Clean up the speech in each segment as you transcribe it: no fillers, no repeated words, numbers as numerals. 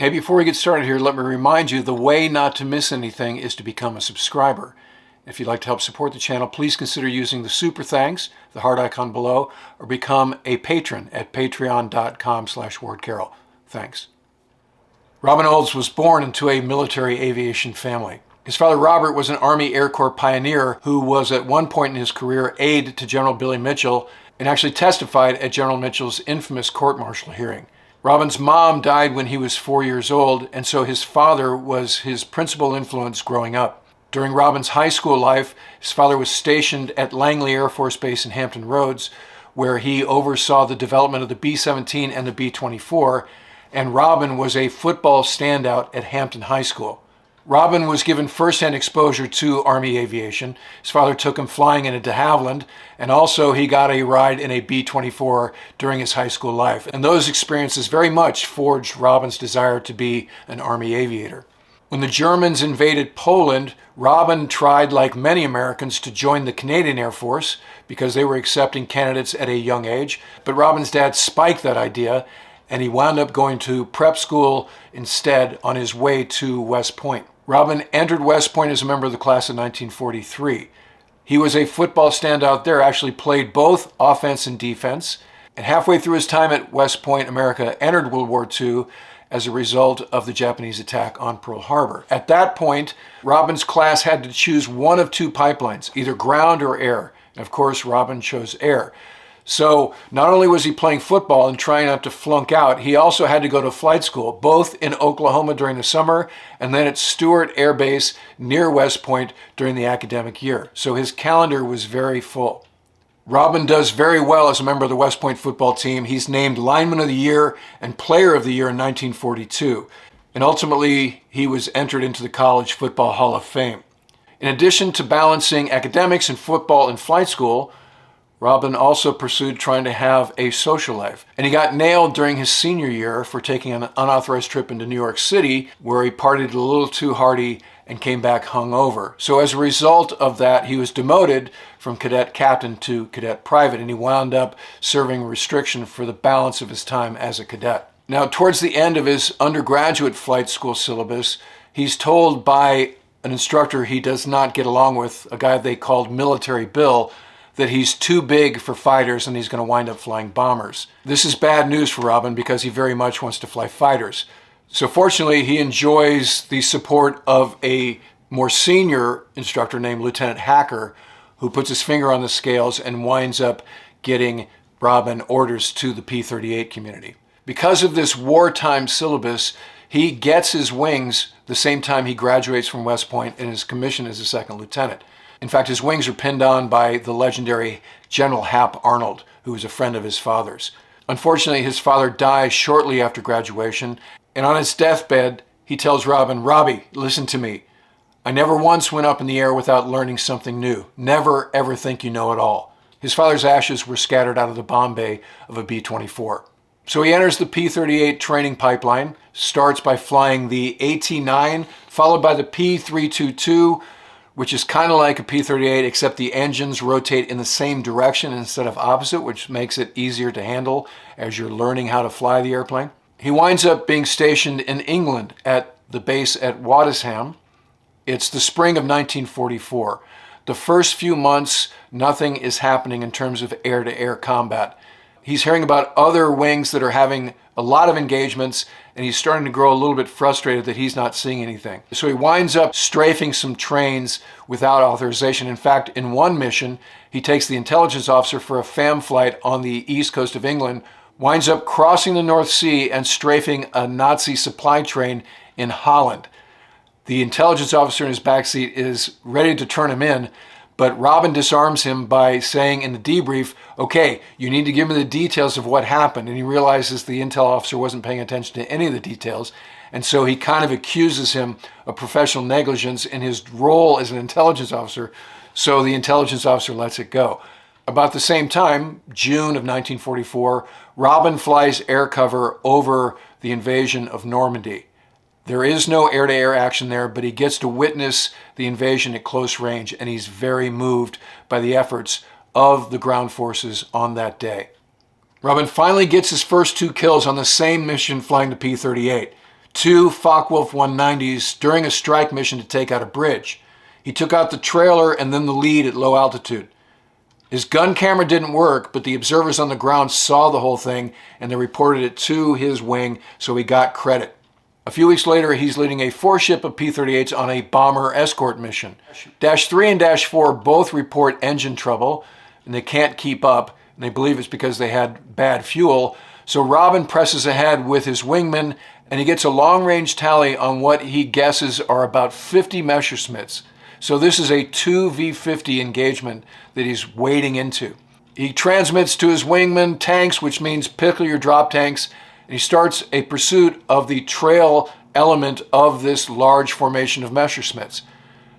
Hey, before we get started here, let me remind you the way not to miss anything is to become a subscriber. If you'd like to help support the channel, please consider using the super thanks, the heart icon below, or become a patron at patreon.com/wardcarroll. Thanks. Robin Olds was born into a military aviation family. His father Robert was an Army Air Corps pioneer who was at one point in his career aide to General Billy Mitchell and actually testified at General Mitchell's infamous court-martial hearing. Robin's mom died when he was 4 years old, and so his father was his principal influence growing up. During Robin's high school life, his father was stationed at Langley Air Force Base in Hampton Roads, where he oversaw the development of the B-17 and the B-24, and Robin was a football standout at Hampton High School. Robin was given first-hand exposure to Army aviation. His father took him flying in a de Havilland, and also he got a ride in a B-24 during his high school life. And those experiences very much forged Robin's desire to be an Army aviator. When the Germans invaded Poland, Robin tried, like many Americans, to join the Canadian Air Force because they were accepting candidates at a young age. But Robin's dad spiked that idea, and he wound up going to prep school instead on his way to West Point. Robin entered West Point as a member of the class of 1943. He was a football standout there, actually played both offense and defense, and halfway through his time at West Point, America entered World War II as a result of the Japanese attack on Pearl Harbor. At that point, Robin's class had to choose one of two pipelines, either ground or air. And of course, Robin chose air. So not only was he playing football and trying not to flunk out, he also had to go to flight school, both in Oklahoma during the summer and then at Stewart Air Base near West Point during the academic year. So his calendar was very full. Robin does very well as a member of the West Point football team. He's named Lineman of the Year and Player of the Year in 1942. And ultimately, he was entered into the College Football Hall of Fame. In addition to balancing academics and football and flight school, Robin also pursued trying to have a social life. And he got nailed during his senior year for taking an unauthorized trip into New York City, where he partied a little too hardy and came back hungover. So as a result of that, he was demoted from cadet captain to cadet private, and he wound up serving restriction for the balance of his time as a cadet. Now, towards the end of his undergraduate flight school syllabus, he's told by an instructor he does not get along with, a guy they called Military Bill, that he's too big for fighters and he's going to wind up flying bombers. This is bad news for Robin because he very much wants to fly fighters. So fortunately, he enjoys the support of a more senior instructor named Lieutenant Hacker, who puts his finger on the scales and winds up getting Robin orders to the P-38 community. Because of this wartime syllabus, he gets his wings the same time he graduates from West Point and is commissioned as a second lieutenant. In fact, his wings are pinned on by the legendary General Hap Arnold, who was a friend of his father's. Unfortunately, his father dies shortly after graduation, and on his deathbed, he tells Robin, "Robbie, listen to me. I never once went up in the air without learning something new. Never, ever think you know it all." His father's ashes were scattered out of the bomb bay of a B-24. So he enters the P-38 training pipeline, starts by flying the AT-9, followed by the P-322, which is kind of like a P-38, except the engines rotate in the same direction instead of opposite, which makes it easier to handle as you're learning how to fly the airplane. He winds up being stationed in England at the base at Wadisham. It's the spring of 1944. The first few months, nothing is happening in terms of air-to-air combat. He's hearing about other wings that are having a lot of engagements, and he's starting to grow a little bit frustrated that he's not seeing anything. So he winds up strafing some trains without authorization. In fact, in one mission, he takes the intelligence officer for a FAM flight on the east coast of England, winds up crossing the North Sea and strafing a Nazi supply train in Holland. The intelligence officer in his backseat is ready to turn him in, but Robin disarms him by saying in the debrief, "Okay, you need to give me the details of what happened." And he realizes the intel officer wasn't paying attention to any of the details. And so he kind of accuses him of professional negligence in his role as an intelligence officer. So the intelligence officer lets it go. About the same time, June of 1944, Robin flies air cover over the invasion of Normandy. There is no air-to-air action there, but he gets to witness the invasion at close range, and he's very moved by the efforts of the ground forces on that day. Robin finally gets his first 2 kills on the same mission flying the P-38. two Focke-Wulf 190s during a strike mission to take out a bridge. He took out the trailer and then the lead at low altitude. His gun camera didn't work, but the observers on the ground saw the whole thing and they reported it to his wing, so he got credit. A few weeks later, he's leading a four-ship of P-38s on a bomber escort mission. Dash 3 and Dash 4 both report engine trouble, and they can't keep up, and they believe it's because they had bad fuel. So Robin presses ahead with his wingman, and he gets a long-range tally on what he guesses are about 50 Messerschmitts. So this is a 2v50 engagement that he's wading into. He transmits to his wingman tanks, which means pickle your drop tanks, and he starts a pursuit of the trail element of this large formation of Messerschmitts.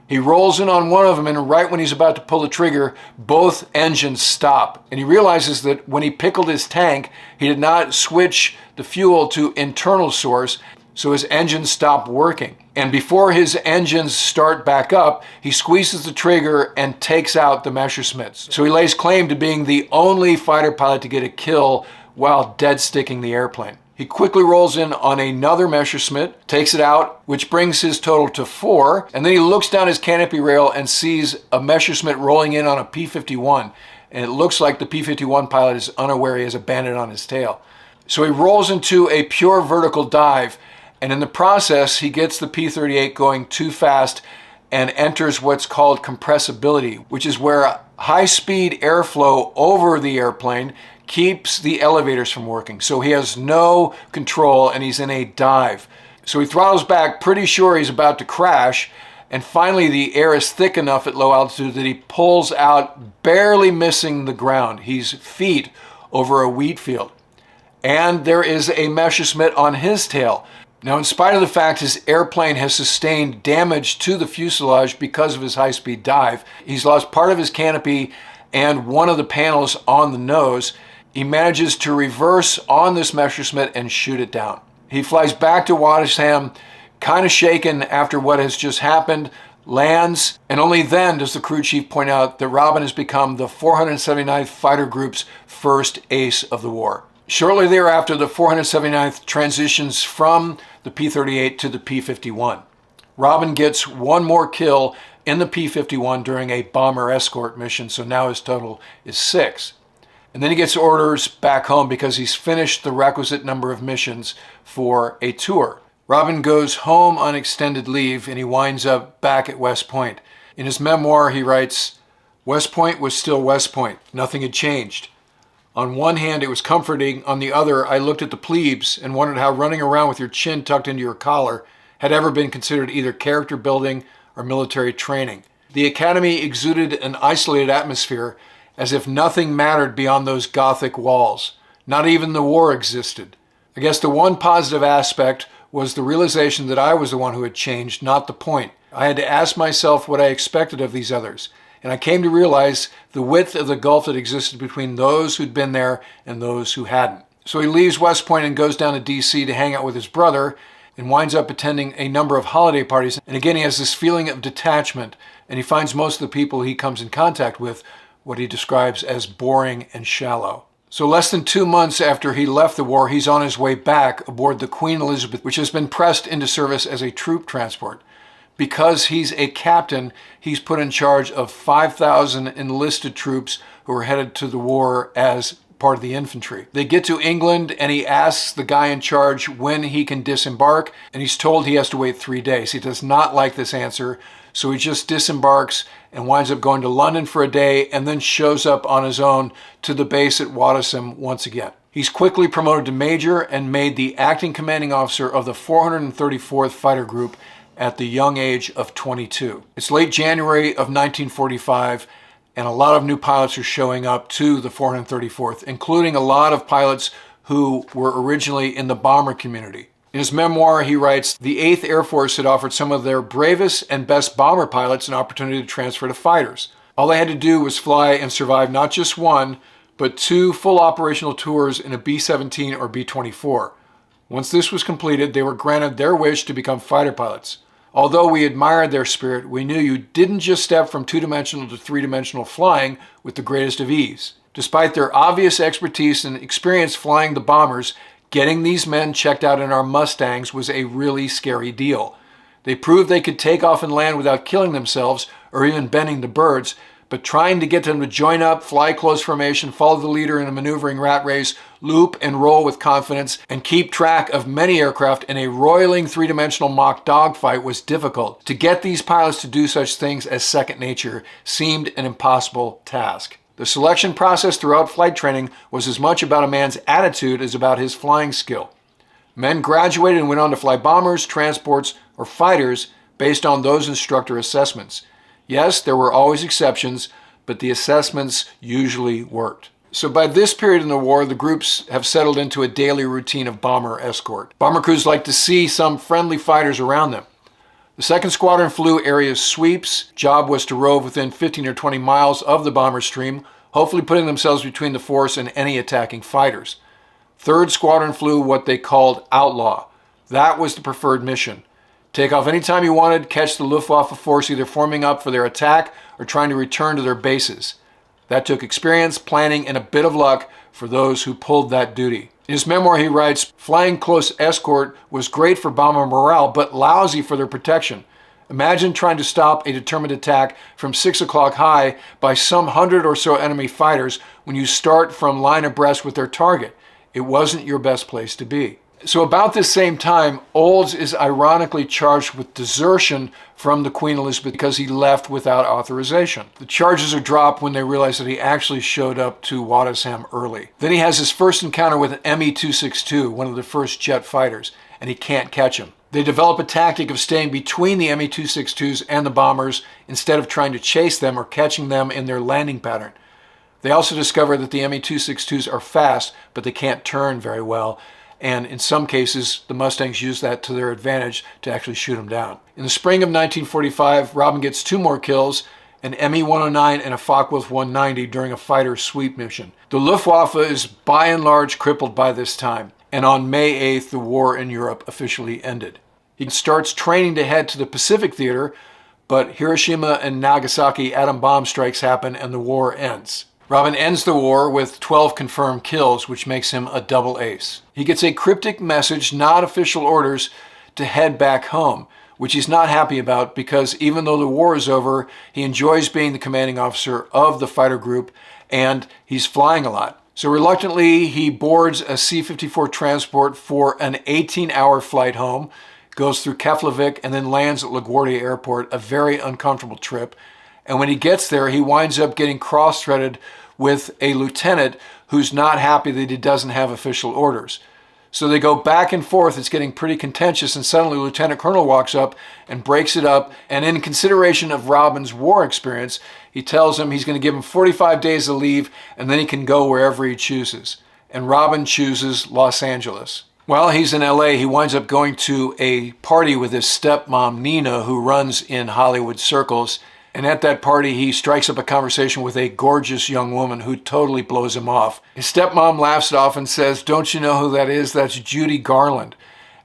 He rolls in on one of them, and right when he's about to pull the trigger, both engines stop. And he realizes that when he pickled his tank, he did not switch the fuel to internal source, so his engines stop working. And before his engines start back up, he squeezes the trigger and takes out the Messerschmitts. So he lays claim to being the only fighter pilot to get a kill while dead sticking the airplane. He quickly rolls in on another Messerschmitt, takes it out, which brings his total to 4, and then he looks down his canopy rail and sees a Messerschmitt rolling in on a P-51, and it looks like the P-51 pilot is unaware he has a bandit on his tail. So he rolls into a pure vertical dive, and in the process, he gets the P-38 going too fast and enters what's called compressibility, which is where high-speed airflow over the airplane keeps the elevators from working. So he has no control and he's in a dive. So he throttles back, pretty sure he's about to crash, and finally the air is thick enough at low altitude that he pulls out, barely missing the ground. He's feet over a wheat field. And there is a Messerschmitt on his tail. Now, in spite of the fact his airplane has sustained damage to the fuselage because of his high-speed dive, he's lost part of his canopy and one of the panels on the nose. He manages to reverse on this Messerschmitt and shoot it down. He flies back to Waddesdam, kind of shaken after what has just happened, lands, and only then does the crew chief point out that Robin has become the 479th Fighter Group's first ace of the war. Shortly thereafter, the 479th transitions from the P-38 to the P-51. Robin gets one more kill in the P-51 during a bomber escort mission, so now his total is 6. And then he gets orders back home because he's finished the requisite number of missions for a tour. Robin goes home on extended leave and he winds up back at West Point. In his memoir, he writes, "West Point was still West Point. Nothing had changed. On one hand, it was comforting. On the other, I looked at the plebes and wondered how running around with your chin tucked into your collar had ever been considered either character building or military training. The academy exuded an isolated atmosphere, as if nothing mattered beyond those Gothic walls. Not even the war existed. I guess the one positive aspect was the realization that I was the one who had changed, not the point. I had to ask myself what I expected of these others, and I came to realize the width of the gulf that existed between those who'd been there and those who hadn't." So he leaves West Point and goes down to D.C. to hang out with his brother and winds up attending a number of holiday parties. And again, he has this feeling of detachment, and he finds most of the people he comes in contact with what he describes as boring and shallow. So less than 2 months after he left the war, he's on his way back aboard the Queen Elizabeth, which has been pressed into service as a troop transport. Because he's a captain, he's put in charge of 5,000 enlisted troops who are headed to the war as part of the infantry. They get to England and he asks the guy in charge when he can disembark, and he's told he has to wait 3 days. He does not like this answer, so he just disembarks and winds up going to London for a day and then shows up on his own to the base at Waddesdam once again. He's quickly promoted to major and made the acting commanding officer of the 434th Fighter Group at the young age of 22. It's late January of 1945, and a lot of new pilots are showing up to the 434th, including a lot of pilots who were originally in the bomber community. In his memoir, he writes, "The 8th Air Force had offered some of their bravest and best bomber pilots an opportunity to transfer to fighters. All they had to do was fly and survive not just one, but 2 full operational tours in a B-17 or B-24. Once this was completed, they were granted their wish to become fighter pilots. Although we admired their spirit, we knew you didn't just step from 2-dimensional to 3-dimensional flying with the greatest of ease. Despite their obvious expertise and experience flying the bombers, Getting these men checked out in our Mustangs was a really scary deal. They proved they could take off and land without killing themselves or even bending the birds, but trying to get them to join up, fly close formation, follow the leader in a maneuvering rat race, loop and roll with confidence, and keep track of many aircraft in a roiling three-dimensional mock dogfight was difficult. To get these pilots to do such things as second nature seemed an impossible task. The selection process throughout flight training was as much about a man's attitude as about his flying skill. Men graduated and went on to fly bombers, transports, or fighters based on those instructor assessments. Yes, there were always exceptions, but the assessments usually worked. So by this period in the war, the groups have settled into a daily routine of bomber escort. Bomber crews like to see some friendly fighters around them. The 2nd Squadron flew area sweeps. Job was to rove within 15 or 20 miles of the bomber stream, hopefully putting themselves between the force and any attacking fighters. 3rd Squadron flew what they called outlaw. That was the preferred mission. Take off anytime you wanted, catch the Luftwaffe force either forming up for their attack or trying to return to their bases. That took experience, planning, and a bit of luck for those who pulled that duty. In his memoir, he writes, "Flying close escort was great for bomber morale, but lousy for their protection. Imagine trying to stop a determined attack from 6 o'clock high by some 100 or so enemy fighters when you start from line abreast with their target. It wasn't your best place to be." So about this same time, Olds is ironically charged with desertion from the Queen Elizabeth because he left without authorization. The charges are dropped when they realize that he actually showed up to Wadisham early. Then he has his first encounter with an Me-262, one of the first jet fighters, and he can't catch him. They develop a tactic of staying between the Me-262s and the bombers instead of trying to chase them or catching them in their landing pattern. They also discover that the Me-262s are fast, but they can't turn very well. And in some cases, the Mustangs use that to their advantage to actually shoot them down. In the spring of 1945, Robin gets 2 more kills, an Me-109 and a Focke-Wulf 190 during a fighter sweep mission. The Luftwaffe is by and large crippled by this time, and on May 8th, the war in Europe officially ended. He starts training to head to the Pacific Theater, but Hiroshima and Nagasaki atom bomb strikes happen and the war ends. Robin ends the war with 12 confirmed kills, which makes him a double ace. He gets a cryptic message, not official orders, to head back home, which he's not happy about because even though the war is over, he enjoys being the commanding officer of the fighter group and he's flying a lot. So reluctantly, he boards a C-54 transport for an 18-hour flight home, goes through Keflavik and then lands at LaGuardia Airport, a very uncomfortable trip. And when he gets there, he winds up getting cross-threaded with a lieutenant who's not happy that he doesn't have official orders. So they go back and forth. It's getting pretty contentious, and suddenly Lieutenant Colonel walks up and breaks it up. And in consideration of Robin's war experience, he tells him he's going to give him 45 days of leave, and then he can go wherever he chooses. And Robin chooses Los Angeles. While he's in LA, he winds up going to a party with his stepmom, Nina, who runs in Hollywood circles. And at that party, he strikes up a conversation with a gorgeous young woman who totally blows him off. His stepmom laughs it off and says, "Don't you know who that is? That's Judy Garland."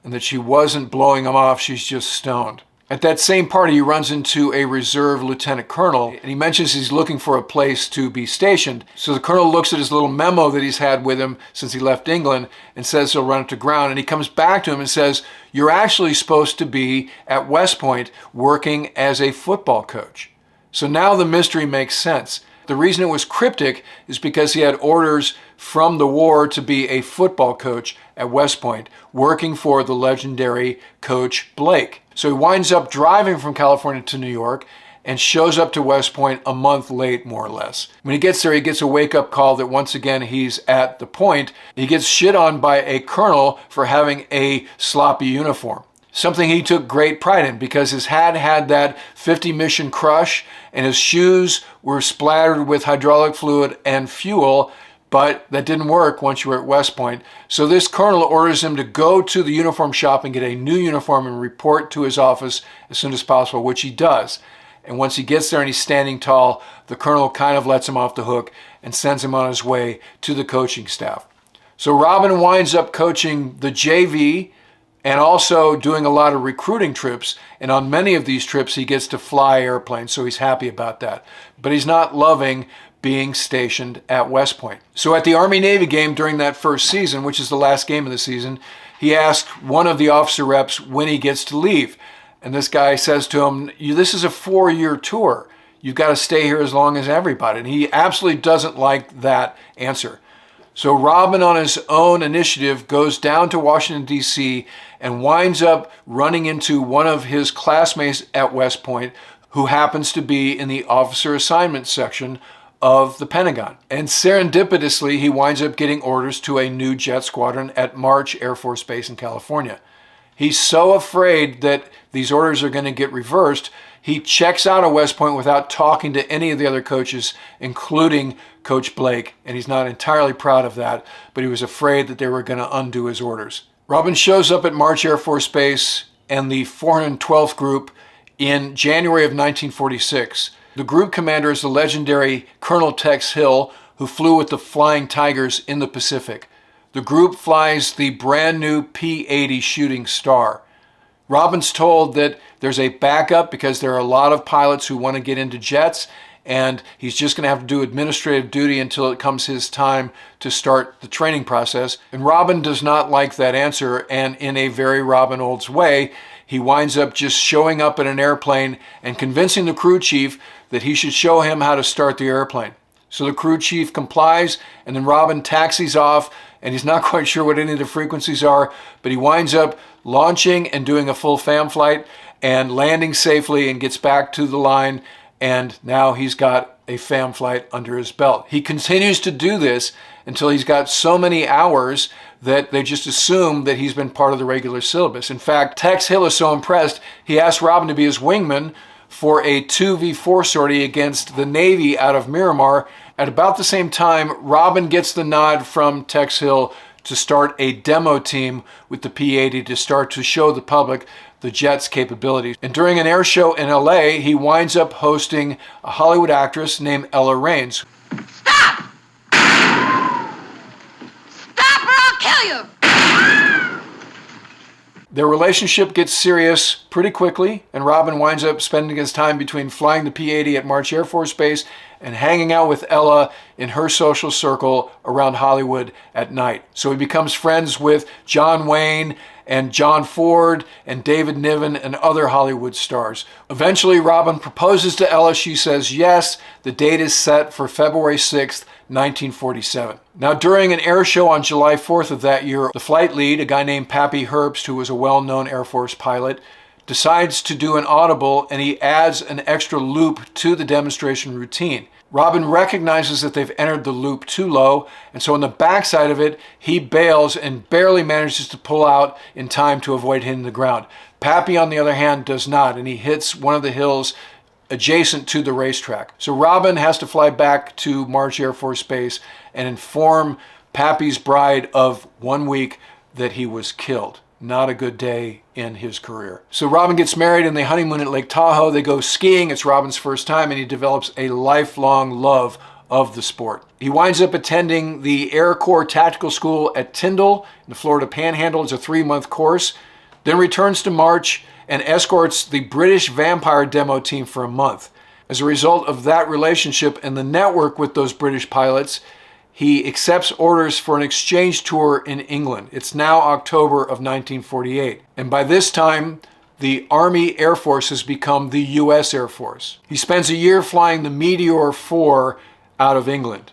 And that she wasn't blowing him off, she's just stoned. At that same party, he runs into a reserve lieutenant colonel, and he mentions he's looking for a place to be stationed. So the colonel looks at his little memo that he's had with him since he left England and says he'll run it to ground. And he comes back to him and says, "You're actually supposed to be at West Point working as a football coach." So now the mystery makes sense. The reason it was cryptic is because he had orders from the war to be a football coach at West Point, working for the legendary Coach Blake. So he winds up driving from California to New York and shows up to West Point a month late, more or less. When he gets there, he gets a wake-up call that once again he's at the point. He gets shit on by a colonel for having a sloppy uniform. Something he took great pride in because his hat had that 50 mission crush and his shoes were splattered with hydraulic fluid and fuel, but that didn't work once you were at West Point. So this colonel orders him to go to the uniform shop and get a new uniform and report to his office as soon as possible, which he does. And once he gets there and he's standing tall, the colonel kind of lets him off the hook and sends him on his way to the coaching staff. So Robin winds up coaching the JV and also doing a lot of recruiting trips. And on many of these trips, he gets to fly airplanes, so he's happy about that. But he's not loving being stationed at West Point. So at the Army-Navy game during that first season, which is the last game of the season, he asked one of the officer reps when he gets to leave. And this guy says to him, this is a 4-year tour. You've got to stay here as long as everybody. And he absolutely doesn't like that answer. So Robin, on his own initiative, goes down to Washington, D.C. and winds up running into one of his classmates at West Point, who happens to be in the officer assignment section of the Pentagon. And serendipitously, he winds up getting orders to a new jet squadron at March Air Force Base in California. He's so afraid that these orders are going to get reversed, he checks out of West Point without talking to any of the other coaches, including Coach Blake. And he's not entirely proud of that, but he was afraid that they were going to undo his orders. Robin shows up at March Air Force Base and the 412th Group in January of 1946. The group commander is the legendary Colonel Tex Hill, who flew with the Flying Tigers in the Pacific. The group flies the brand new P-80 Shooting Star. Robin's told that there's a backup because there are a lot of pilots who want to get into jets, and he's just going to have to do administrative duty until it comes his time to start the training process. And Robin does not like that answer, and in a very Robin Olds way, he winds up just showing up in an airplane and convincing the crew chief that he should show him how to start the airplane. So the crew chief complies, and then Robin taxis off, and he's not quite sure what any of the frequencies are, but he winds up launching and doing a full FAM flight and landing safely and gets back to the line, and now he's got a FAM flight under his belt. He continues to do this until he's got so many hours that they just assume that he's been part of the regular syllabus. In fact, Tex Hill is so impressed, he asked Robin to be his wingman for a 2v4 sortie against the Navy out of Miramar. At about the same time, Robin gets the nod from Tex Hill to start a demo team with the P-80 to start to show the public the jet's capabilities. And during an air show in LA, he winds up hosting a Hollywood actress named Ella Raines. Stop! Stop or I'll kill you! Their relationship gets serious pretty quickly, and Robin winds up spending his time between flying the P-80 at March Air Force Base and hanging out with Ella in her social circle around Hollywood at night. So he becomes friends with John Wayne and John Ford and David Niven and other Hollywood stars. Eventually, Robin proposes to Ella. She says yes. The date is set for February 6th, 1947. Now, during an air show on July 4th of that year, the flight lead, a guy named Pappy Herbst, who was a well-known Air Force pilot, decides to do an audible, and he adds an extra loop to the demonstration routine. Robin recognizes that they've entered the loop too low, and so on the backside of it, he bails and barely manages to pull out in time to avoid hitting the ground. Pappy, on the other hand, does not, and he hits one of the hills adjacent to the racetrack. So Robin has to fly back to March Air Force Base and inform Pappy's bride of 1 week that he was killed. Not a good day in his career. So Robin gets married and they honeymoon at Lake Tahoe. They go skiing. It's Robin's first time, and he develops a lifelong love of the sport. He winds up attending the Air Corps Tactical School at Tyndall in the Florida Panhandle. It's a 3-month course. Then returns to March and escorts the British Vampire demo team for a month. As a result of that relationship and the network with those British pilots, he accepts orders for an exchange tour in England. It's now October of 1948. And by this time, the Army Air Force has become the U.S. Air Force. He spends a year flying the Meteor 4 out of England.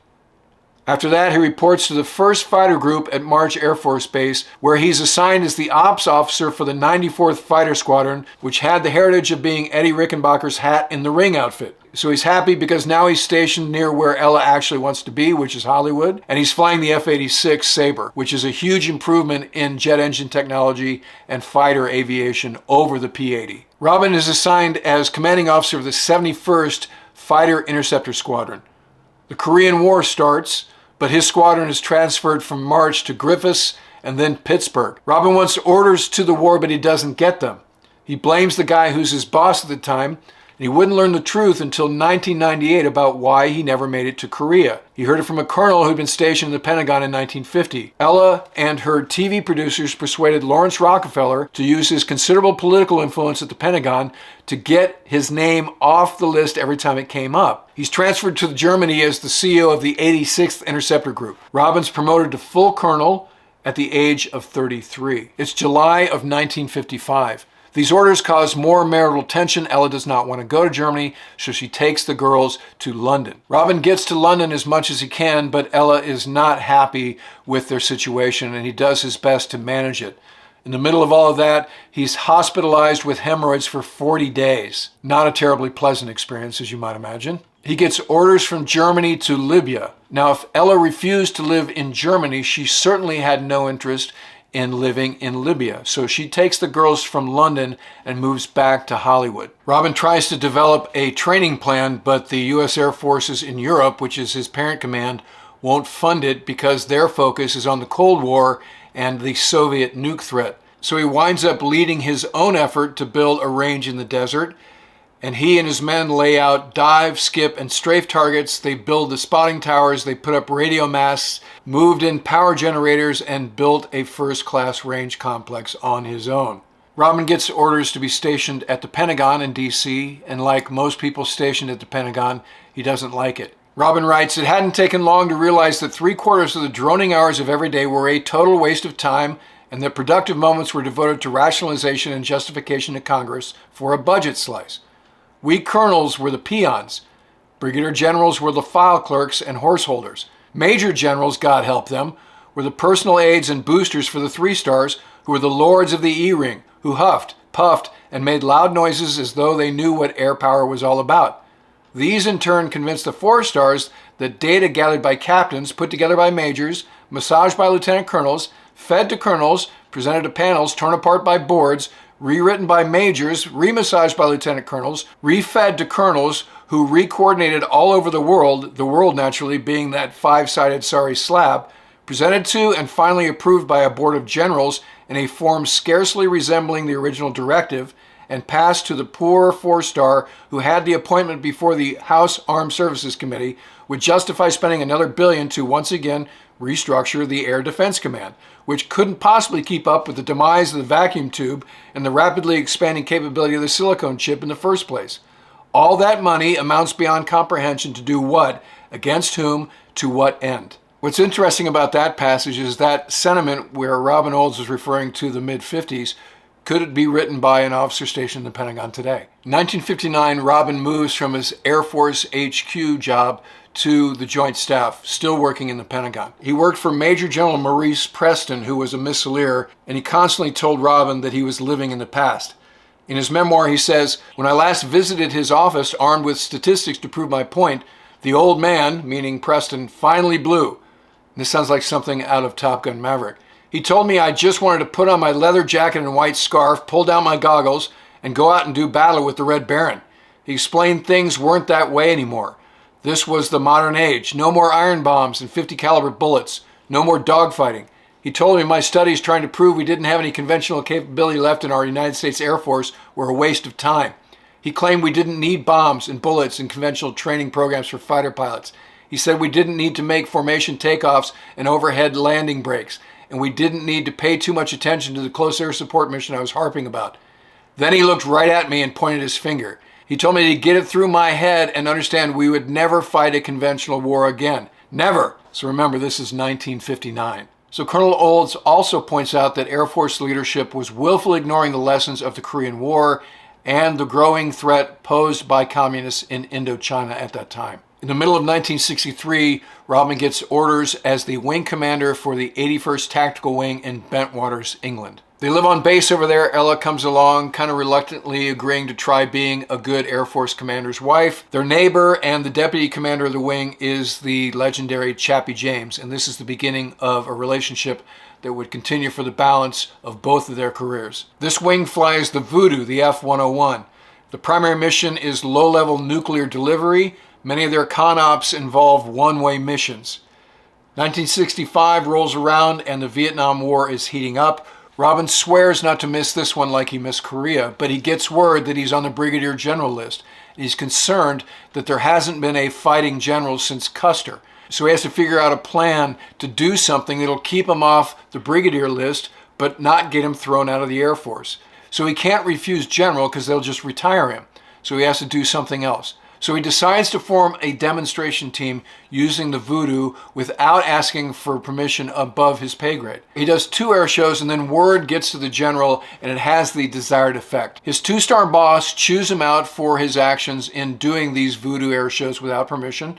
After that, he reports to the 1st Fighter Group at March Air Force Base, where he's assigned as the ops officer for the 94th Fighter Squadron, which had the heritage of being Eddie Rickenbacker's hat in the ring outfit. So he's happy because now he's stationed near where Ella actually wants to be, which is Hollywood, and he's flying the F-86 Sabre, which is a huge improvement in jet engine technology and fighter aviation over the P-80. Robin is assigned as commanding officer of the 71st Fighter Interceptor Squadron. The Korean War starts, but his squadron is transferred from March to Griffiths and then Pittsburgh. Robin wants orders to the war, but he doesn't get them. He blames the guy who's his boss at the time, And he wouldn't learn the truth until 1998 about why he never made it to Korea. He heard it from a colonel who'd been stationed in the Pentagon in 1950. Ella and her TV producers persuaded Lawrence Rockefeller to use his considerable political influence at the Pentagon to get his name off the list every time it came up. He's transferred to Germany as the CEO of the 86th Interceptor Group. Robin's promoted to full colonel at the age of 33. It's July of 1955. These orders cause more marital tension. Ella does not want to go to Germany, so she takes the girls to London. Robin gets to London as much as he can, but Ella is not happy with their situation, and he does his best to manage it. In the middle of all of that, he's hospitalized with hemorrhoids for 40 days. Not a terribly pleasant experience, as you might imagine. He gets orders from Germany to Libya. Now, if Ella refused to live in Germany, she certainly had no interest in living in Libya. So she takes the girls from London and moves back to Hollywood. Robin tries to develop a training plan, but the U.S. Air Forces in Europe, which is his parent command, won't fund it because their focus is on the Cold War and the Soviet nuke threat. So he winds up leading his own effort to build a range in the desert, and he and his men lay out dive, skip, and strafe targets. They build the spotting towers, they put up radio masts, moved in power generators, and built a first-class range complex on his own. Robin gets orders to be stationed at the Pentagon in D.C., and like most people stationed at the Pentagon, he doesn't like it. Robin writes, "It hadn't taken long to realize that 3/4 of the droning hours of every day were a total waste of time, and that productive moments were devoted to rationalization and justification to Congress for a budget slice. We colonels were the peons. Brigadier generals were the file clerks and horse holders. Major generals, God help them, were the personal aides and boosters for the 3-stars, who were the lords of the E-ring, who huffed, puffed, and made loud noises as though they knew what air power was all about. These in turn convinced the 4-stars that data gathered by captains, put together by majors, massaged by lieutenant colonels, fed to colonels, presented to panels, torn apart by boards, rewritten by majors, remassaged by lieutenant colonels, refed to colonels who re-coordinated all over the world naturally being that 5-sided sorry slab, presented to and finally approved by a board of generals in a form scarcely resembling the original directive, and passed to the poor 4-star who had the appointment before the House Armed Services Committee, would justify spending another $1 billion to once again restructure the Air Defense Command, which couldn't possibly keep up with the demise of the vacuum tube and the rapidly expanding capability of the silicone chip in the first place. All that money amounts beyond comprehension to do what, against whom, to what end?" What's interesting about that passage is that sentiment where Robin Olds is referring to the mid-50s could it be written by an officer stationed in the Pentagon today. In 1959, Robin moves from his Air Force HQ job to the Joint Staff, still working in the Pentagon. He worked for Major General Maurice Preston, who was a missileer, and he constantly told Robin that he was living in the past. In his memoir, he says, "When I last visited his office armed with statistics to prove my point, the old man," meaning Preston, "finally blew." This sounds like something out of Top Gun Maverick. "He told me I just wanted to put on my leather jacket and white scarf, pull down my goggles, and go out and do battle with the Red Baron. He explained things weren't that way anymore. This was the modern age. No more iron bombs and 50 caliber bullets. No more dogfighting. He told me my studies trying to prove we didn't have any conventional capability left in our United States Air Force were a waste of time. He claimed we didn't need bombs and bullets and conventional training programs for fighter pilots. He said we didn't need to make formation takeoffs and overhead landing breaks, and we didn't need to pay too much attention to the close air support mission I was harping about. Then he looked right at me and pointed his finger. He told me to get it through my head and understand we would never fight a conventional war again. Never." So remember, this is 1959. So Colonel Olds also points out that Air Force leadership was willfully ignoring the lessons of the Korean War and the growing threat posed by communists in Indochina at that time. In the middle of 1963, Robin gets orders as the wing commander for the 81st Tactical Wing in Bentwaters, England. They live on base over there. Ella comes along, kind of reluctantly agreeing to try being a good Air Force commander's wife. Their neighbor and the deputy commander of the wing is the legendary Chappie James, and this is the beginning of a relationship that would continue for the balance of both of their careers. This wing flies the Voodoo, the F-101. The primary mission is low-level nuclear delivery. Many of their con ops involve one-way missions. 1965 rolls around and the Vietnam War is heating up. Robin swears not to miss this one like he missed Korea, but he gets word that he's on the brigadier general list. And he's concerned that there hasn't been a fighting general since Custer. So he has to figure out a plan to do something that'll keep him off the brigadier list, but not get him thrown out of the Air Force. So he can't refuse general because they'll just retire him. So he has to do something else. So he decides to form a demonstration team using the Voodoo without asking for permission above his pay grade. He does 2 air shows and then word gets to the general and it has the desired effect. His 2-star boss chews him out for his actions in doing these Voodoo air shows without permission,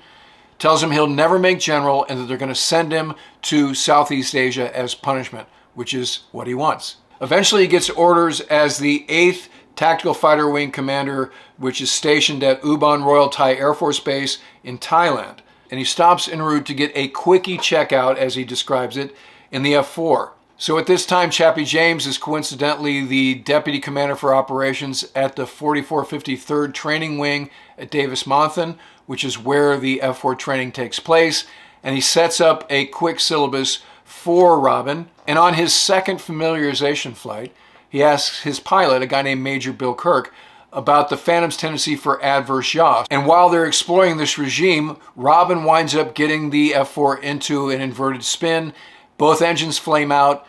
tells him he'll never make general and that they're going to send him to Southeast Asia as punishment, which is what he wants. Eventually he gets orders as the 8th Tactical Fighter Wing Commander, which is stationed at Ubon Royal Thai Air Force Base in Thailand. And he stops en route to get a quickie checkout, as he describes it, in the F-4. So at this time, Chappie James is coincidentally the Deputy Commander for Operations at the 4453rd Training Wing at Davis-Monthan, which is where the F-4 training takes place. And he sets up a quick syllabus for Robin. And on his second familiarization flight, he asks his pilot, a guy named Major Bill Kirk, about the Phantom's tendency for adverse yaw. And while they're exploring this regime, Robin winds up getting the F-4 into an inverted spin. Both engines flame out.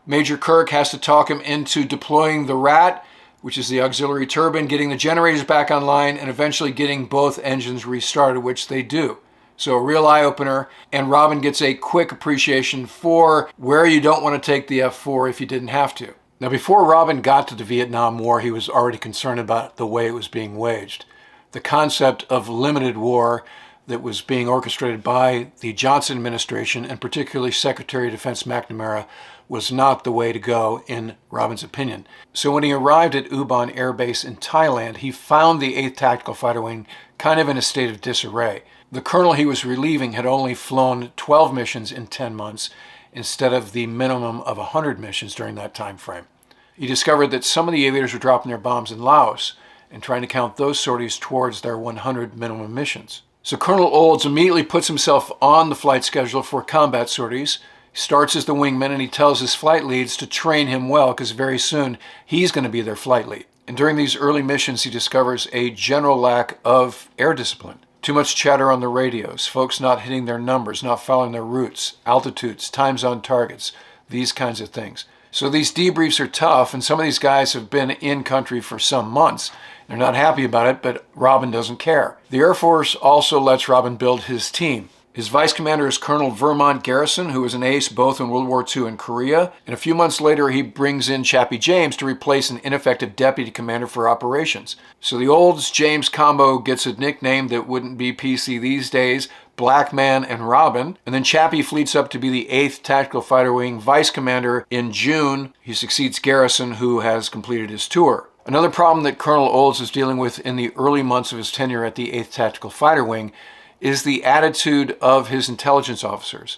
Major Kirk has to talk him into deploying the RAT, which is the auxiliary turbine, getting the generators back online, and eventually getting both engines restarted, which they do. So a real eye-opener, and Robin gets a quick appreciation for where you don't want to take the F-4 if you didn't have to. Now, before Robin got to the Vietnam War, he was already concerned about the way it was being waged. The concept of limited war that was being orchestrated by the Johnson administration, and particularly Secretary of Defense McNamara, was not the way to go, in Robin's opinion. So when he arrived at Ubon Air Base in Thailand, he found the 8th Tactical Fighter Wing kind of in a state of disarray. The colonel he was relieving had only flown 12 missions in 10 months, instead of the minimum of 100 missions during that time frame. He discovered that some of the aviators were dropping their bombs in Laos and trying to count those sorties towards their 100 minimum missions. So Colonel Olds immediately puts himself on the flight schedule for combat sorties. He starts as the wingman and he tells his flight leads to train him well because very soon he's going to be their flight lead. And during these early missions he discovers a general lack of air discipline. Too much chatter on the radios, folks not hitting their numbers, not following their routes, altitudes, times on targets, these kinds of things. So these debriefs are tough, and some of these guys have been in country for some months. They're not happy about it, but Robin doesn't care. The Air Force also lets Robin build his team. His vice commander is Colonel Vermont Garrison, who was an ace both in World War II and Korea. And a few months later, he brings in Chappie James to replace an ineffective deputy commander for operations. So the Olds-James combo gets a nickname that wouldn't be PC these days, Black Man and Robin. And then Chappie fleets up to be the 8th Tactical Fighter Wing vice commander in June. He succeeds Garrison, who has completed his tour. Another problem that Colonel Olds is dealing with in the early months of his tenure at the 8th Tactical Fighter Wing is the attitude of his intelligence officers.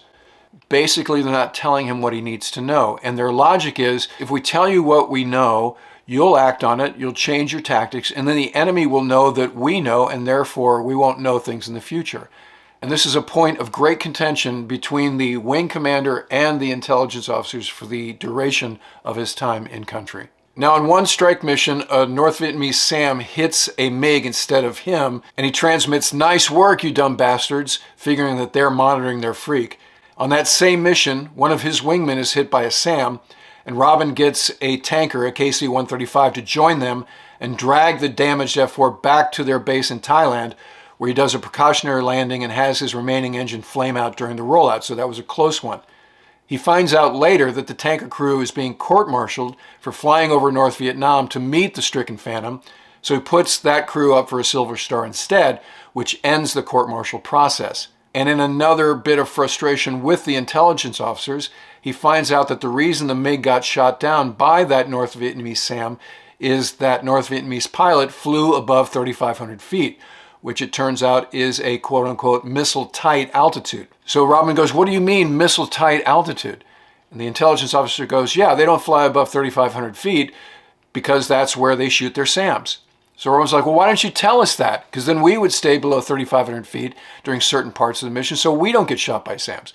Basically, they're not telling him what he needs to know. And their logic is, if we tell you what we know, you'll act on it, you'll change your tactics, and then the enemy will know that we know, and therefore we won't know things in the future. And this is a point of great contention between the wing commander and the intelligence officers for the duration of his time in country. Now, on one strike mission, a North Vietnamese SAM hits a MiG instead of him, and he transmits, "Nice work, you dumb bastards," figuring that they're monitoring their freak. On that same mission, one of his wingmen is hit by a SAM, and Robin gets a tanker, a KC-135, to join them and drag the damaged F-4 back to their base in Thailand, where he does a precautionary landing and has his remaining engine flame out during the rollout, so that was a close one. He finds out later that the tanker crew is being court-martialed for flying over North Vietnam to meet the stricken Phantom, so he puts that crew up for a Silver Star instead, which ends the court-martial process. And in another bit of frustration with the intelligence officers, he finds out that the reason the MiG got shot down by that North Vietnamese SAM is that North Vietnamese pilot flew above 3,500 feet, which it turns out is a quote-unquote missile-tight altitude. So Robin goes, "What do you mean missile-tight altitude?" And the intelligence officer goes, "Yeah, they don't fly above 3,500 feet because that's where they shoot their SAMs." So Robin's like, "Well, why don't you tell us that? Because then we would stay below 3,500 feet during certain parts of the mission so we don't get shot by SAMs."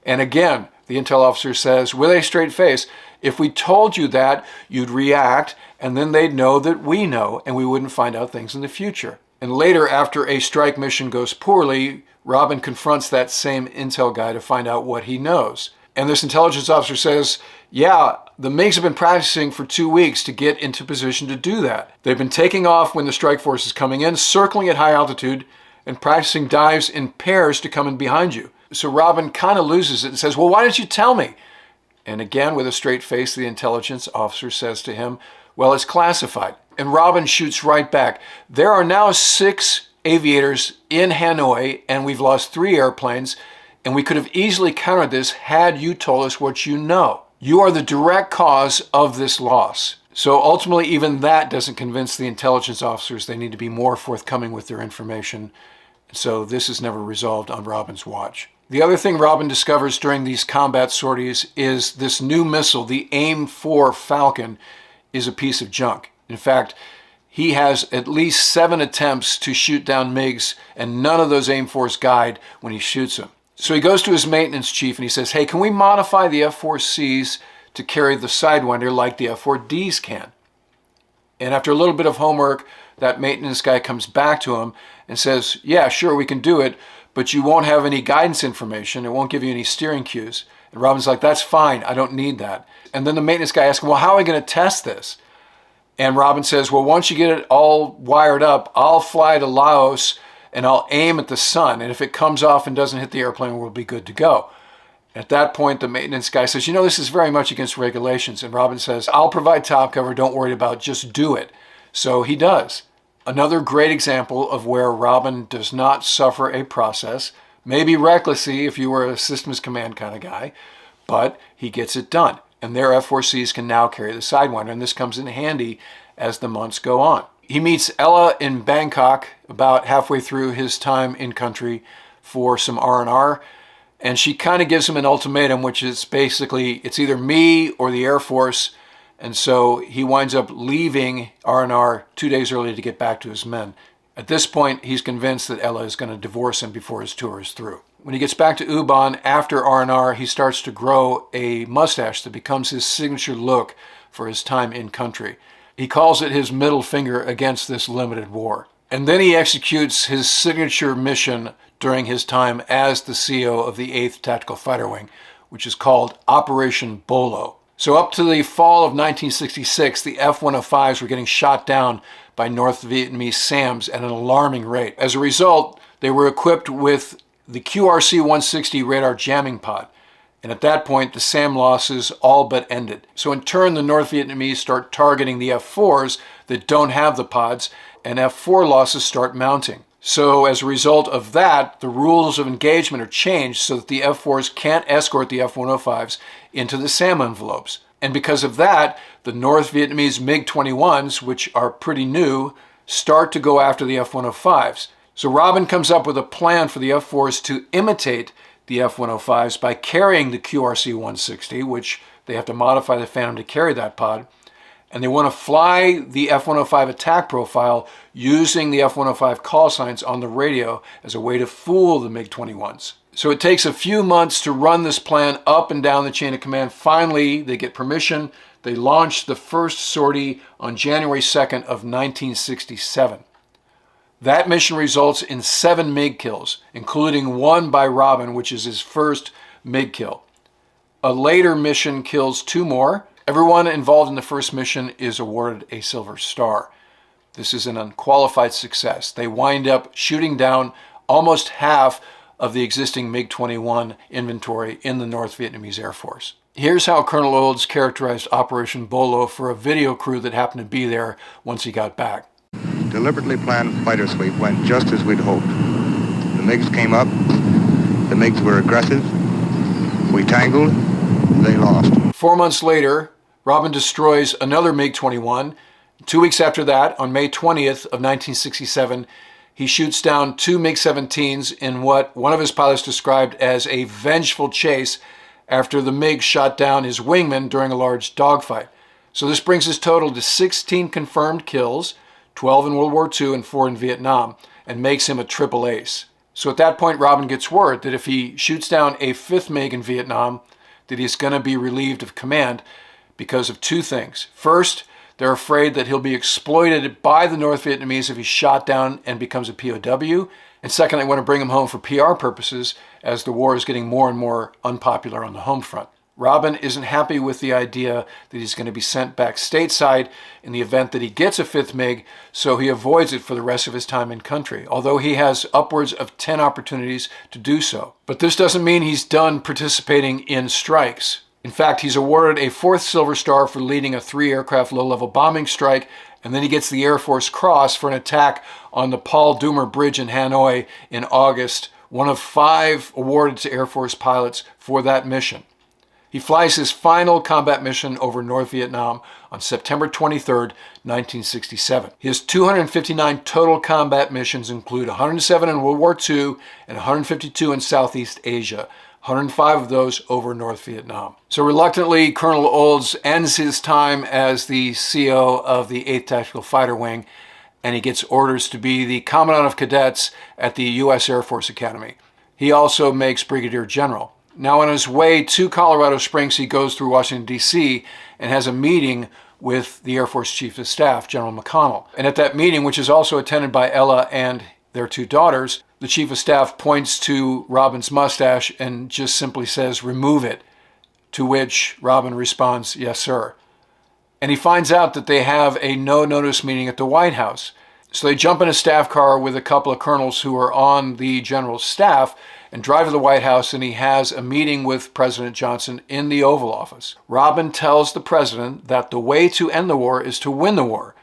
And again, the intel officer says, with a straight face, if we told you that, you'd react, and then they'd know that we know, and we wouldn't find out things in the future. And later, after a strike mission goes poorly, Robin confronts that same intel guy to find out what he knows. And this intelligence officer says, yeah, the MiGs have been practicing for 2 weeks to get into position to do that. They've been taking off when the strike force is coming in, circling at high altitude, and practicing dives in pairs to come in behind you. So Robin kind of loses it and says, well, why didn't you tell me? And again, with a straight face, the intelligence officer says to him, well, it's classified. And Robin shoots right back. There are now 6 aviators in Hanoi, and we've lost 3 airplanes, and we could have easily countered this had you told us what you know. You are the direct cause of this loss. So ultimately, even that doesn't convince the intelligence officers they need to be more forthcoming with their information. So this is never resolved on Robin's watch. The other thing Robin discovers during these combat sorties is this new missile, the AIM-4 Falcon, is a piece of junk. In fact, he has at least 7 attempts to shoot down MiGs, and none of those AIM-4s guide when he shoots them. So he goes to his maintenance chief and he says, hey, can we modify the F-4Cs to carry the Sidewinder like the F-4Ds can? And after a little bit of homework, that maintenance guy comes back to him and says, yeah, sure, we can do it, but you won't have any guidance information. It won't give you any steering cues. And Robin's like, that's fine. I don't need that. And then the maintenance guy asks him, well, how are we going to test this? And Robin says, well, once you get it all wired up, I'll fly to Laos and I'll aim at the sun. And if it comes off and doesn't hit the airplane, we'll be good to go. At that point, the maintenance guy says, you know, this is very much against regulations. And Robin says, I'll provide top cover. Don't worry about it. Just do it. So he does. Another great example of where Robin does not suffer a process, maybe recklessly if you were a systems command kind of guy, but he gets it done. And their F-4Cs can now carry the Sidewinder, and this comes in handy as the months go on. He meets Ella in Bangkok about halfway through his time in country for some R&R, and she kind of gives him an ultimatum, which is basically, it's either me or the Air Force. And so he winds up leaving R&R 2 days early to get back to his men. At this point, he's convinced that Ella is going to divorce him before his tour is through. When he gets back to Ubon after R&R, he starts to grow a mustache that becomes his signature look for his time in country. He calls it his middle finger against this limited war. And then he executes his signature mission during his time as the CO of the 8th Tactical Fighter Wing, which is called Operation Bolo. So up to the fall of 1966, the F-105s were getting shot down by North Vietnamese SAMs at an alarming rate. As a result, they were equipped with the QRC-160 radar jamming pod. And at that point, the SAM losses all but ended. So in turn, the North Vietnamese start targeting the F-4s that don't have the pods, and F-4 losses start mounting. So as a result of that, the rules of engagement are changed so that the F-4s can't escort the F-105s into the SAM envelopes. And because of that, the North Vietnamese MiG-21s, which are pretty new, start to go after the F-105s. So Robin comes up with a plan for the F-4s to imitate the F-105s by carrying the QRC-160, which they have to modify the Phantom to carry that pod. And they want to fly the F-105 attack profile using the F-105 call signs on the radio as a way to fool the MiG-21s. So it takes a few months to run this plan up and down the chain of command. Finally, they get permission. They launch the first sortie on January 2nd of 1967. That mission results in 7 MiG kills, including 1 by Robin, which is his first MiG kill. A later mission kills 2 more. Everyone involved in the first mission is awarded a Silver Star. This is an unqualified success. They wind up shooting down almost half of the existing MiG-21 inventory in the North Vietnamese Air Force. Here's how Colonel Olds characterized Operation Bolo for a video crew that happened to be there once he got back. Deliberately planned fighter sweep went just as we'd hoped. The MiGs came up, the MiGs were aggressive, we tangled, they lost. 4 months later, Robin destroys another MiG-21. 2 weeks after that, on May 20th of 1967, he shoots down 2 MiG-17s in what one of his pilots described as a vengeful chase after the MiG shot down his wingman during a large dogfight. So this brings his total to 16 confirmed kills, 12 in World War II and 4 in Vietnam, and makes him a triple ace. So at that point, Robin gets word that if he shoots down a 5th MiG in Vietnam, that he's going to be relieved of command because of 2 things. First, they're afraid that he'll be exploited by the North Vietnamese if he's shot down and becomes a POW. And second, they want to bring him home for PR purposes as the war is getting more and more unpopular on the home front. Robin isn't happy with the idea that he's going to be sent back stateside in the event that he gets a 5th MiG, so he avoids it for the rest of his time in country, although he has upwards of 10 opportunities to do so. But this doesn't mean he's done participating in strikes. In fact, he's awarded a 4th Silver Star for leading a 3-aircraft low-level bombing strike, and then he gets the Air Force Cross for an attack on the Paul Doomer Bridge in Hanoi in August, one of 5 awarded to Air Force pilots for that mission. He flies his final combat mission over North Vietnam on September 23, 1967. His 259 total combat missions include 107 in World War II and 152 in Southeast Asia, 105 of those over North Vietnam. So reluctantly, Colonel Olds ends his time as the CO of the 8th Tactical Fighter Wing, and he gets orders to be the Commandant of Cadets at the U.S. Air Force Academy. He also makes Brigadier General. Now on his way to Colorado Springs, he goes through Washington, D.C. and has a meeting with the Air Force Chief of Staff, General McConnell. And at that meeting, which is also attended by Ella and their 2 daughters, the Chief of Staff points to Robin's mustache and just simply says, "Remove it," to which Robin responds, "Yes, sir." And he finds out that they have a no-notice meeting at the White House. So they jump in a staff car with a couple of colonels who are on the general's staff and drive to the White House, and he has a meeting with President Johnson in the Oval Office. Robin tells the president that the way to end the war is to win the war.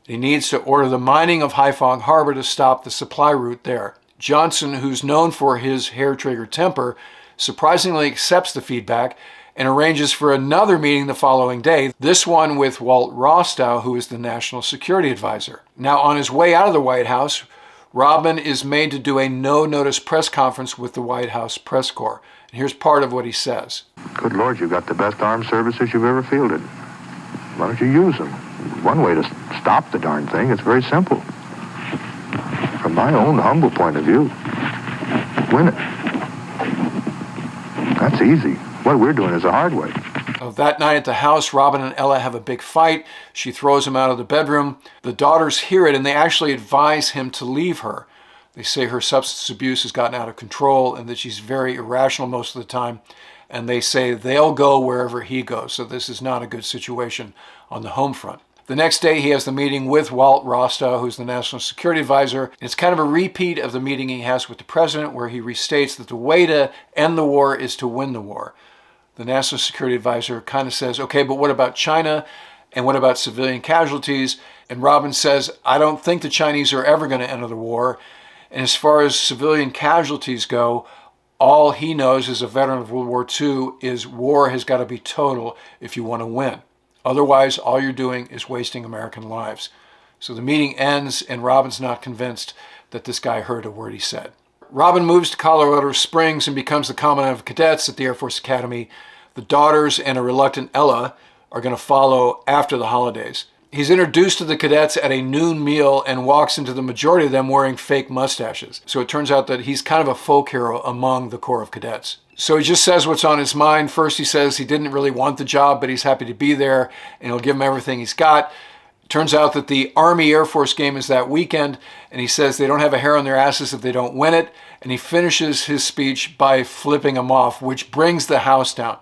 He needs to order the mining of Haiphong Harbor to stop the supply route there. Johnson, who's known for his hair-trigger temper, surprisingly accepts the feedback and arranges for another meeting the following day, this one with Walt Rostow, who is the National Security Advisor. Now, on his way out of the White House, Robin is made to do a no-notice press conference with the White House press corps. And here's part of what he says. Good Lord, you've got the best armed services you've ever fielded. Why don't you use them? One way to stop the darn thing is very simple. From my own humble point of view, win it. That's easy. What we're doing is a hard way. That night at the house, Robin and Ella have a big fight. She throws him out of the bedroom. The daughters hear it, and they actually advise him to leave her. They say her substance abuse has gotten out of control and that she's very irrational most of the time. And they say they'll go wherever he goes. So this is not a good situation on the home front. The next day, he has the meeting with Walt Rostow, who's the National Security Advisor. It's kind of a repeat of the meeting he has with the president, where he restates that the way to end the war is to win the war. The National Security Advisor kind of says, okay, but what about China? And what about civilian casualties? And Robin says, I don't think the Chinese are ever going to enter the war. And as far as civilian casualties go, all he knows as a veteran of World War II is war has got to be total if you want to win. Otherwise, all you're doing is wasting American lives. So the meeting ends, and Robin's not convinced that this guy heard a word he said. Robin moves to Colorado Springs and becomes the Commandant of Cadets at the Air Force Academy. The daughters and a reluctant Ella are going to follow after the holidays. He's introduced to the cadets at a noon meal and walks into the majority of them wearing fake mustaches. So it turns out that he's kind of a folk hero among the Corps of Cadets. So he just says what's on his mind. First, he says he didn't really want the job, but he's happy to be there, and he'll give him everything he's got. Turns out that the Army Air Force game is that weekend, and he says they don't have a hair on their asses if they don't win it, and he finishes his speech by flipping them off, which brings the house down.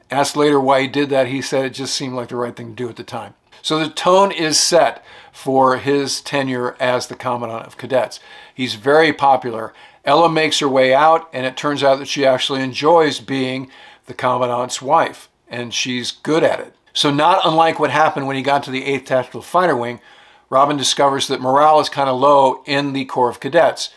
Asked later why he did that, he said it just seemed like the right thing to do at the time. So the tone is set for his tenure as the Commandant of Cadets. He's very popular. Ella makes her way out, and it turns out that she actually enjoys being the Commandant's wife, and she's good at it. So not unlike what happened when he got to the 8th Tactical Fighter Wing, Robin discovers that morale is kind of low in the Corps of Cadets.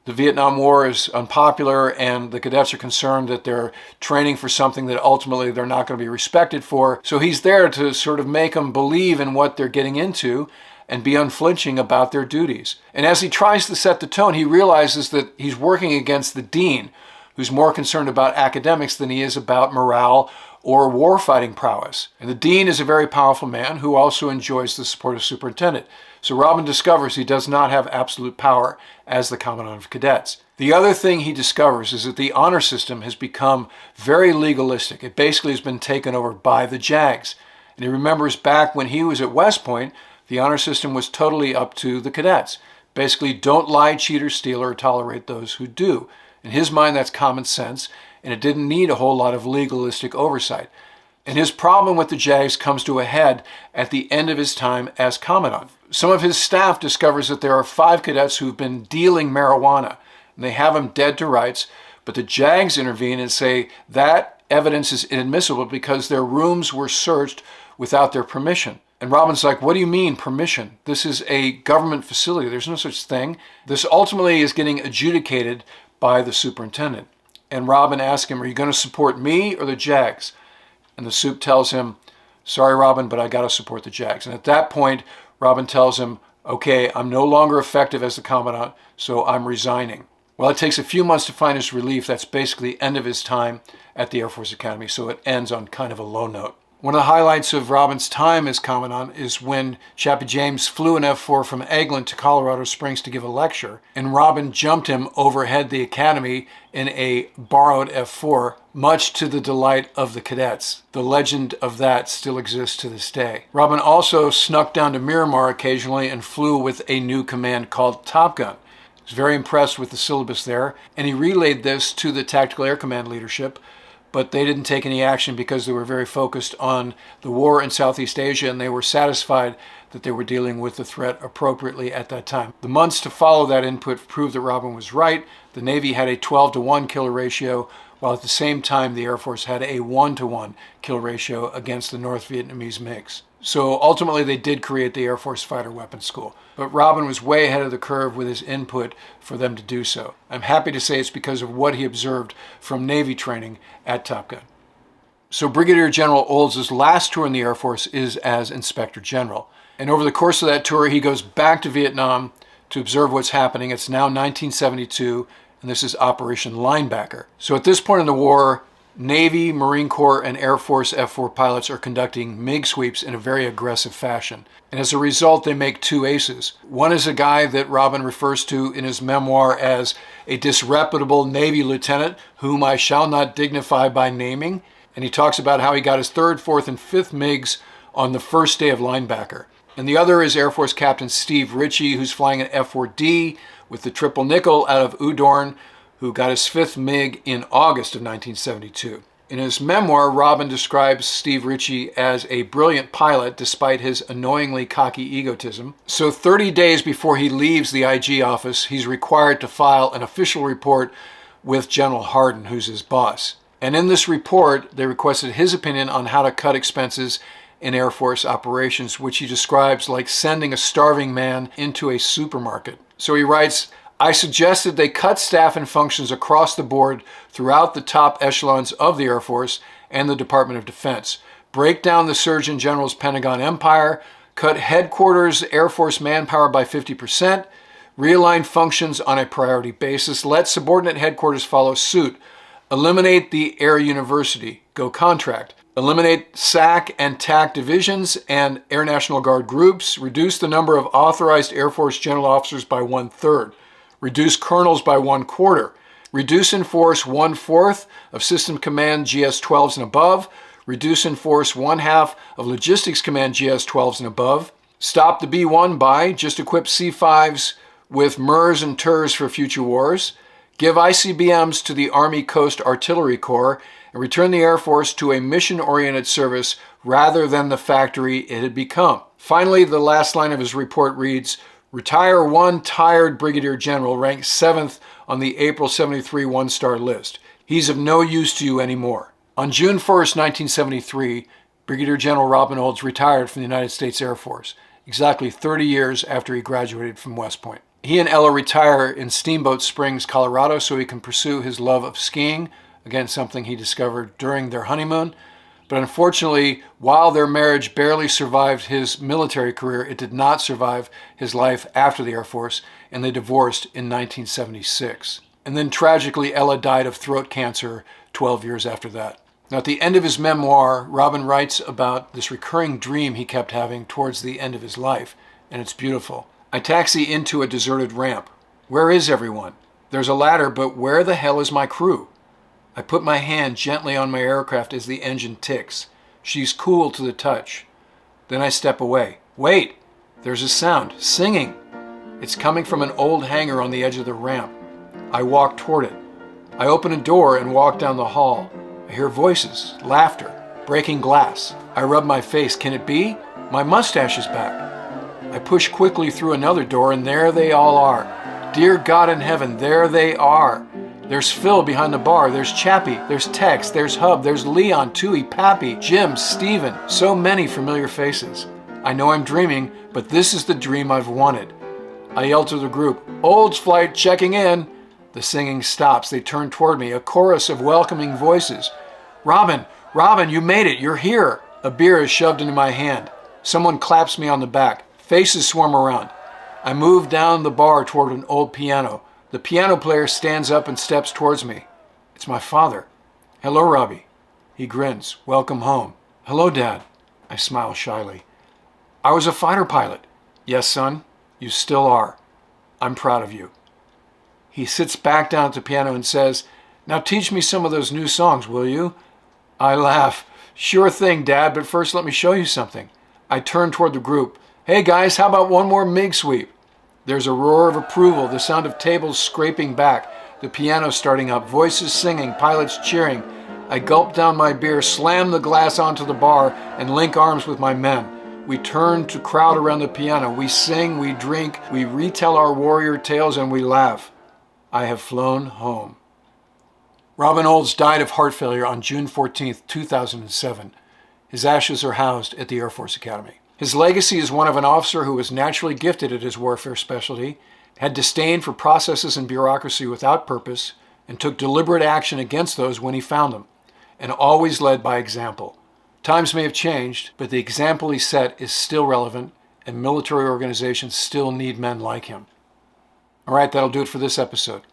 The Vietnam War is unpopular, and the cadets are concerned that they're training for something that ultimately they're not going to be respected for. So he's there to sort of make them believe in what they're getting into and be unflinching about their duties. And as he tries to set the tone, he realizes that he's working against the dean, who's more concerned about academics than he is about morale or warfighting prowess. And the dean is a very powerful man who also enjoys the support of superintendent. So Robin discovers he does not have absolute power as the Commandant of Cadets. The other thing he discovers is that the honor system has become very legalistic. It basically has been taken over by the JAGs. And he remembers back when he was at West Point, the honor system was totally up to the cadets. Basically, don't lie, cheat, or steal, or tolerate those who do. In his mind, that's common sense, and it didn't need a whole lot of legalistic oversight. And his problem with the JAGs comes to a head at the end of his time as commandant. Some of his staff discovers that there are 5 cadets who've been dealing marijuana, and they have them dead to rights, but the JAGs intervene and say that evidence is inadmissible because their rooms were searched without their permission. And Robin's like, what do you mean permission? This is a government facility. There's no such thing. This ultimately is getting adjudicated by the superintendent. And Robin asks him, are you going to support me or the JAGs? And the sup tells him, sorry, Robin, but I got to support the JAGs. And at that point, Robin tells him, okay, I'm no longer effective as the commandant, so I'm resigning. Well, it takes a few months to find his relief. That's basically the end of his time at the Air Force Academy, so it ends on kind of a low note. One of the highlights of Robin's time as commandant is when Chappie James flew an F-4 from Eglin to Colorado Springs to give a lecture, and Robin jumped him overhead the academy in a borrowed F-4, much to the delight of the cadets. The legend of that still exists to this day. Robin also snuck down to Miramar occasionally and flew with a new command called Top Gun. He was very impressed with the syllabus there, and he relayed this to the Tactical Air Command leadership, but they didn't take any action because they were very focused on the war in Southeast Asia, and they were satisfied that they were dealing with the threat appropriately at that time. The months to follow that input proved that Robin was right. The Navy had a 12-to-1 kill ratio, while at the same time the Air Force had a 1-to-1 kill ratio against the North Vietnamese MiGs. So ultimately they did create the Air Force Fighter Weapons School. But Robin was way ahead of the curve with his input for them to do so. I'm happy to say it's because of what he observed from Navy training at Top Gun. So Brigadier General Olds' last tour in the Air Force is as Inspector General. And over the course of that tour, he goes back to Vietnam to observe what's happening. It's now 1972, and this is Operation Linebacker. So at this point in the war, Navy, Marine Corps, and Air Force F-4 pilots are conducting MiG sweeps in a very aggressive fashion. And as a result, they make 2 aces. One is a guy that Robin refers to in his memoir as a disreputable Navy lieutenant, whom I shall not dignify by naming. And he talks about how he got his 3rd, 4th, and 5th MiGs on the first day of Linebacker. And the other is Air Force Captain Steve Ritchie, who's flying an F-4D with the triple nickel out of Udorn, who got his 5th MiG in August of 1972. In his memoir, Robin describes Steve Ritchie as a brilliant pilot despite his annoyingly cocky egotism. So 30 days before he leaves the IG office, he's required to file an official report with General Hardin, who's his boss. And in this report, they requested his opinion on how to cut expenses in Air Force operations, which he describes like sending a starving man into a supermarket. So he writes, I suggested they cut staff and functions across the board throughout the top echelons of the Air Force and the Department of Defense. Break down the Surgeon General's Pentagon empire, cut headquarters Air Force manpower by 50%, realign functions on a priority basis, let subordinate headquarters follow suit, eliminate the Air University, go contract, eliminate SAC and TAC divisions and Air National Guard groups, reduce the number of authorized Air Force general officers by 1/3, reduce colonels by 1/4, reduce in force 1/4 of System Command GS-12s and above, reduce in force 1/2 of Logistics Command GS-12s and above, stop the B-1 buy, just equip C-5s with MERS and TERS for future wars, give ICBMs to the Army Coast Artillery Corps, and return the Air Force to a mission-oriented service rather than the factory it had become. Finally, the last line of his report reads, retire one tired Brigadier General ranked 7th on the April 73 one-star list. He's of no use to you anymore. On June 1st, 1973, Brigadier General Robin Olds retired from the United States Air Force, exactly 30 years after he graduated from West Point. He and Ella retire in Steamboat Springs, Colorado, so he can pursue his love of skiing, again, something he discovered during their honeymoon. But unfortunately, while their marriage barely survived his military career, it did not survive his life after the Air Force, and they divorced in 1976. And then tragically, Ella died of throat cancer 12 years after that. Now, at the end of his memoir, Robin writes about this recurring dream he kept having towards the end of his life, and it's beautiful. I taxi into a deserted ramp. Where is everyone? There's a ladder, but where the hell is my crew? I put my hand gently on my aircraft as the engine ticks. She's cool to the touch. Then I step away. Wait! There's a sound. Singing! It's coming from an old hangar on the edge of the ramp. I walk toward it. I open a door and walk down the hall. I hear voices, laughter, breaking glass. I rub my face. Can it be? My mustache is back. I push quickly through another door, and there they all are. Dear God in heaven, there they are. There's Phil behind the bar. There's Chappie. There's Tex. There's Hub. There's Leon, Tui, Pappy, Jim, Steven. So many familiar faces. I know I'm dreaming, but this is the dream I've wanted. I yell to the group, Olds flight checking in. The singing stops. They turn toward me, a chorus of welcoming voices. Robin, Robin, you made it. You're here. A beer is shoved into my hand. Someone claps me on the back. Faces swarm around. I move down the bar toward an old piano. The piano player stands up and steps towards me. It's my father. Hello, Robbie. He grins. Welcome home. Hello, Dad. I smile shyly. I was a fighter pilot. Yes, son, you still are. I'm proud of you. He sits back down at the piano and says, Now teach me some of those new songs, will you? I laugh. Sure thing, Dad, but first let me show you something. I turn toward the group. Hey guys, how about one more MiG sweep? There's a roar of approval, the sound of tables scraping back, the piano starting up, voices singing, pilots cheering. I gulp down my beer, slam the glass onto the bar, and link arms with my men. We turn to crowd around the piano. We sing, we drink, we retell our warrior tales, and we laugh. I have flown home. Robin Olds died of heart failure on June 14, 2007. His ashes are housed at the Air Force Academy. His legacy is one of an officer who was naturally gifted at his warfare specialty, had disdain for processes and bureaucracy without purpose, and took deliberate action against those when he found them, and always led by example. Times may have changed, but the example he set is still relevant, and military organizations still need men like him. All right, that'll do it for this episode.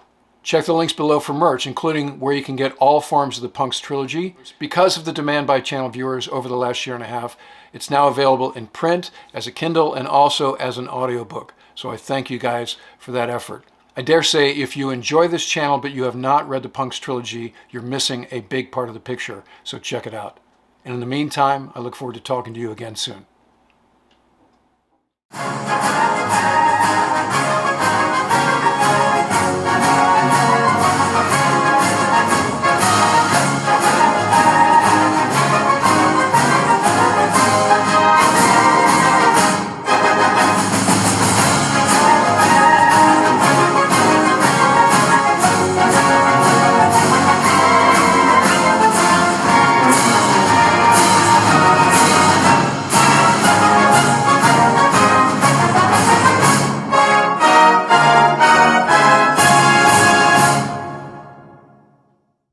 Check the links below for merch, including where you can get all forms of the Punks trilogy. Because of the demand by channel viewers over the last year and a half, it's now available in print, as a Kindle, and also as an audiobook. So I thank you guys for that effort. I dare say if you enjoy this channel but you have not read the Punks trilogy, you're missing a big part of the picture, so check it out. And in the meantime, I look forward to talking to you again soon.